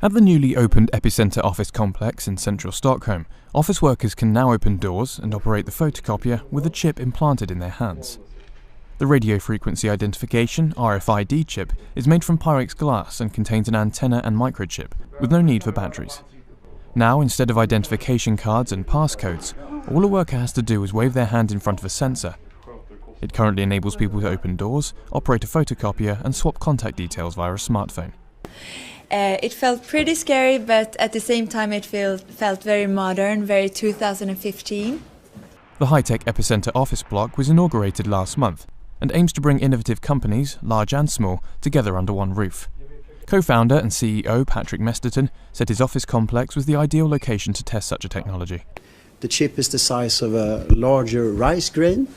At the newly opened Epicenter office complex in central Stockholm, office workers can now open doors and operate the photocopier with a chip implanted in their hands. The radio frequency identification RFID chip is made from Pyrex glass and contains an antenna and microchip, with no need for batteries. Now, instead of identification cards and passcodes, all a worker has to do is wave their hand in front of a sensor. It currently enables people to open doors, operate a photocopier and swap contact details via a smartphone. It felt pretty scary, but at the same time it felt very modern, very 2015. The high-tech Epicenter office block was inaugurated last month and aims to bring innovative companies, large and small, together under one roof. Co-founder and CEO Patrick Mesterton said his office complex was the ideal location to test such a technology. The chip is the size of a larger rice grain.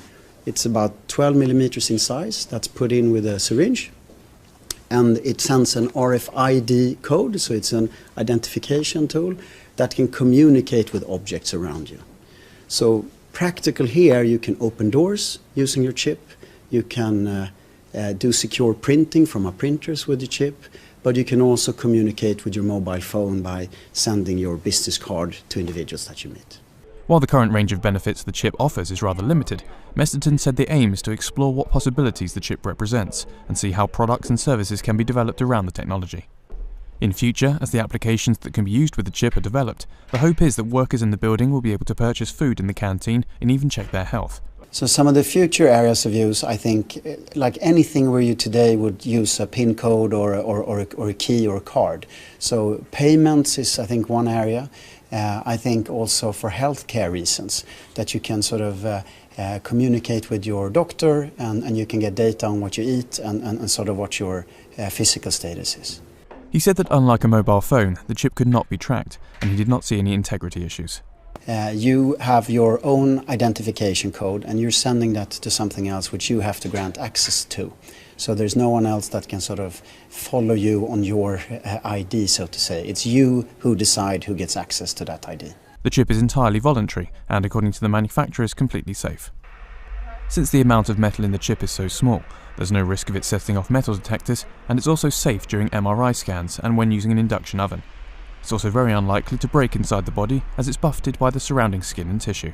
It's about 12 millimeters in size. That's put in with a syringe. And it sends an RFID code, so it's an identification tool that can communicate with objects around you. So practical here, you can open doors using your chip. You can do secure printing from our printers with the chip, but you can also communicate with your mobile phone by sending your business card to individuals that you meet. While the current range of benefits the chip offers is rather limited, Mesterton said the aim is to explore what possibilities the chip represents and see how products and services can be developed around the technology. In future, as the applications that can be used with the chip are developed, the hope is that workers in the building will be able to purchase food in the canteen and even check their health. So some of the future areas of use, I think, like anything where you today would use a PIN code or a key or a card. So payments is, I think, one area. I think also for healthcare reasons, that you can sort of communicate with your doctor and you can get data on what you eat and sort of what your physical status is. He said that unlike a mobile phone, the chip could not be tracked, and he did not see any integrity issues. You have your own identification code and you're sending that to something else which you have to grant access to. So there's no one else that can sort of follow you on your ID, so to say. It's you who decide who gets access to that ID. The chip is entirely voluntary and, according to the manufacturer, is completely safe. Since the amount of metal in the chip is so small, there's no risk of it setting off metal detectors, and it's also safe during MRI scans and when using an induction oven. It's also very unlikely to break inside the body as it's buffeted by the surrounding skin and tissue.